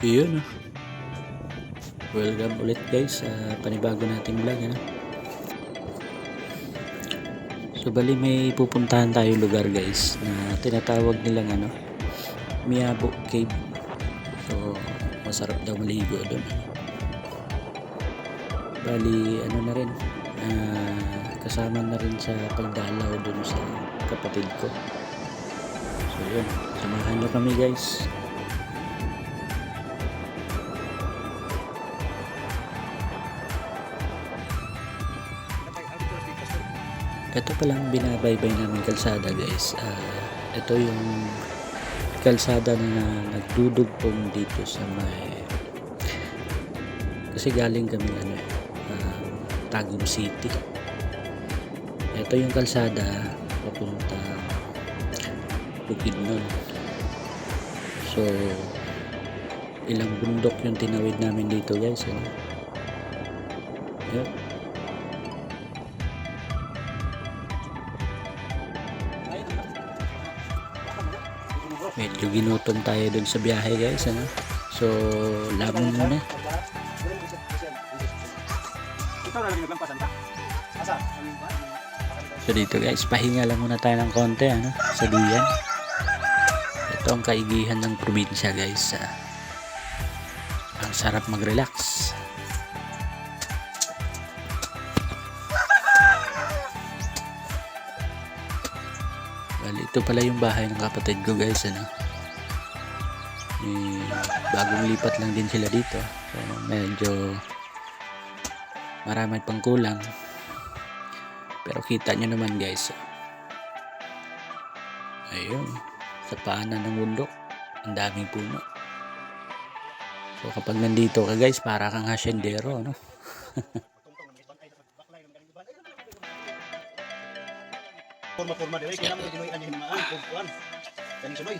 Yun, welcome ulit guys sa panibago nating vlog, ano? So bali may pupuntahan tayo lugar guys na tinatawag nilang Miabo Cave. So masarap daw maligo doon. Bali na rin, kasama na rin sa pagdalaw doon sa kapatid ko. So yun, samahan nyo kami guys. Ito palang binabaybay namin kalsada guys. Ito yung kalsada na nagdudugtong dito sa may, kasi galing kami Tagum City. Ito yung kalsada papunta Bukidnon. So ilang bundok yung tinawid namin dito guys, Yun. Medyo ginutom tayo dun sa biyahe guys, So lamon muna. So dito guys, pahinga lang muna tayo ng konti, sa diyan. Ito ang kaigihan ng probinsya guys. Ang sarap mag-relax. Well, ito pala yung bahay ng kapatid ko guys, bagong lipat lang din sila dito. So medyo marami pang kulang. Pero kita nyo naman guys. Ayun, sa paanan ng bundok, ang daming puno. So kapag nandito ka guys, para kang hasyendero, Forma diri kaya mo dinoy ani mga kuan kaning sunoy.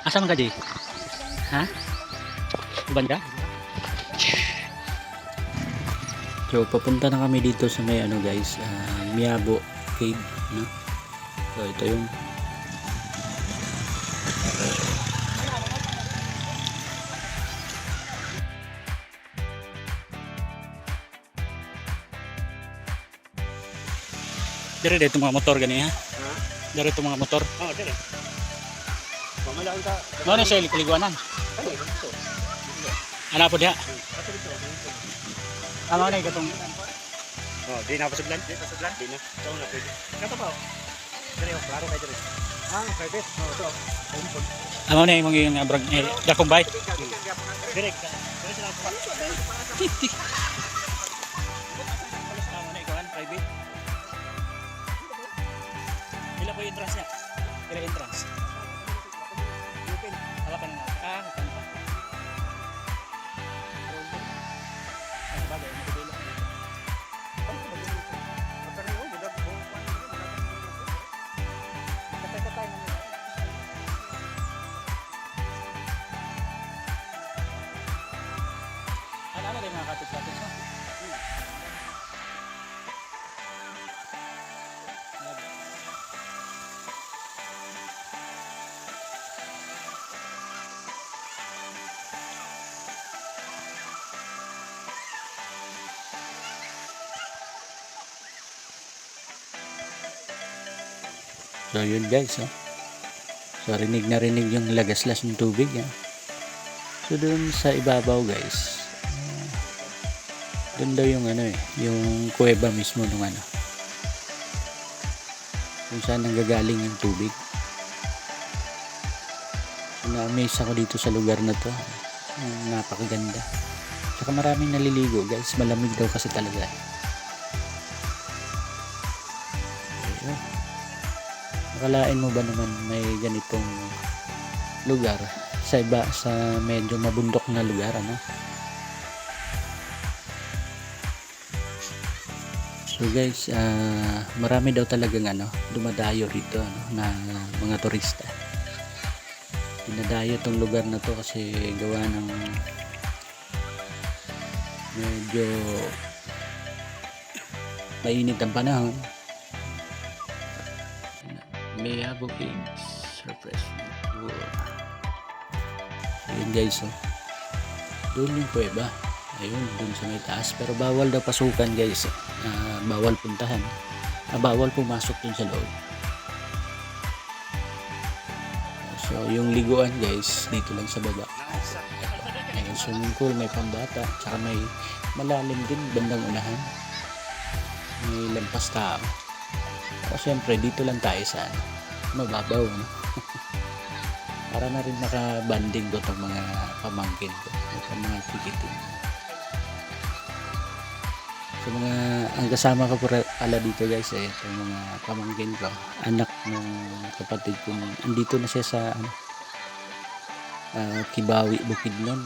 Asa man ka di? Ha? Uban ka? So papunta na kami dito sa may guys, Miabo Cave, So ito yung dito mga motor gani ha? Dire itong mga motor. Oh, dire. Pamalaan ta. Ano siya liguanan? Ana po diha. Ano na ikatong? Oh, di na pasudlan. Di pasudlan. Di na. So na pwede. Kato pa. Dire oh, klaro kay dire. Private. Oh, to. Ano na imong yung brag dakong bike? Dire. Dire sila. Tik. Ano na ikawan private? Ila po yung entrance niya. Ila entrance. Open. Halapan na. Open pa. Ano ba ba? Ano din mga kapit-kapit mo? So yun guys, So rinig na rinig yung lagaslas ng tubig, So dun sa ibabaw guys, dun daw yung yung kuweba mismo nung kung saan nanggagaling yung tubig. So, na-amaze ako dito sa lugar na to. Napakaganda. Saka maraming naliligo guys, malamig daw kasi talaga. Ayun. Akalain mo ba naman may ganitong lugar sa iba, sa medyo mabundok na lugar, So guys, marami daw talagang dumadayo rito na mga turista. Dinadayo tong lugar na to kasi gawa ng medyo mainit ang panahon. Maya bookings refreshment. Ayun guys, oh. Doon yung kuweba. Ayun, doon sa may taas. Pero bawal daw pasukan guys. Bawal puntahan. Bawal pumasok dun sa loob. So, yung liguan guys, dito lang sa baba. May swimming pool, may pambata, tsaka may malalim din bandang unahan. May lampas tao. Pero syempre, dito lang tayo sa mababaw. No? Para na rin makabanding ko itong mga pamangkin ko. Itong mga tikitin. So, ang kasama ko pala dito guys, itong mga pamangkin ko. Anak ng kapatid ko. Andito na siya sa Kibawi, Bukidnon.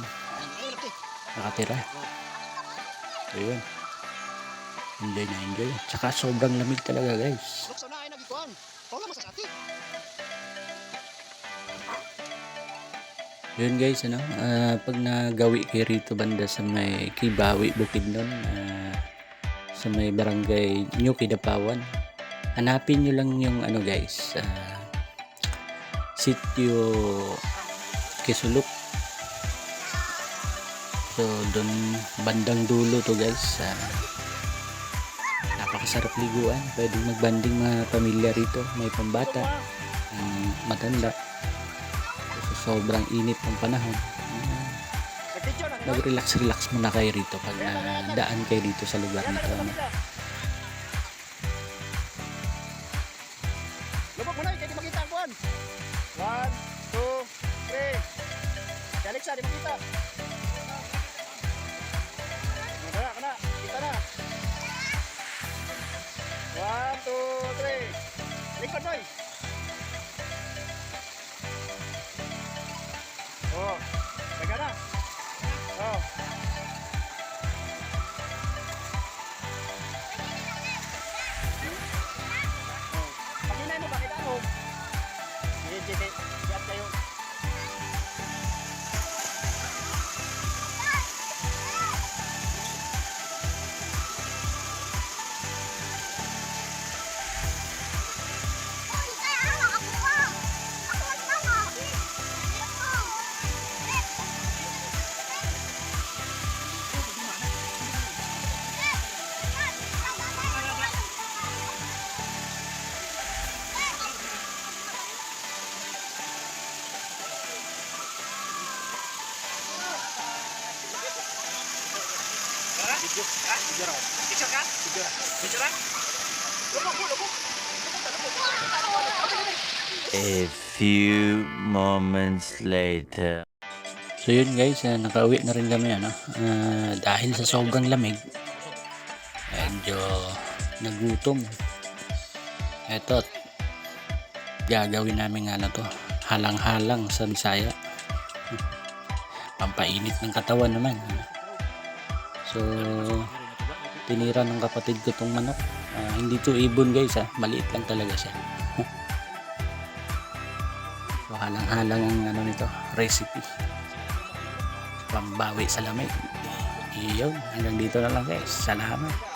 Nakatira. Ayun. Enjoy na enjoy. Tsaka sobrang lamig talaga guys. Yun guys, pag nagawi kayo rito banda sa may Kibawi, Bukidnon, sa may barangay New Kidapawan, hanapin nyo lang yung guys, Sitio Kisulok. So doon bandang dulo to guys. Napakasarap liguan. Pwedeng magbanding mga pamilya rito. May pambata, matanda. So, sobrang init ng panahon. Mag-relax muna kayo rito pag daan kayo dito sa lugar nito. Lubog mo na, hindi makita ang buwan. 1, 2, 3. Alexa, di makita. Kana, kita na. 1, 2, 3. Likod boy. Oh, taga na. Oh. Paginay mo, pakita mo. Hindi, siap kayo. A few moments later. So yun guys, nakauwi na rin kami dahil sa sobrang lamig. Medyo nagutom. Eto, gagawin namin to, halang-halang sa Bisaya. Pampainit ng katawan naman. So, tinira ng kapatid ko tong manok. Hindi to ibon guys, maliit lang talaga siya. So, halang-halang ang nito, recipe. Pambawi sa lamig. Iyon, hanggang dito na lang guys. Salamat.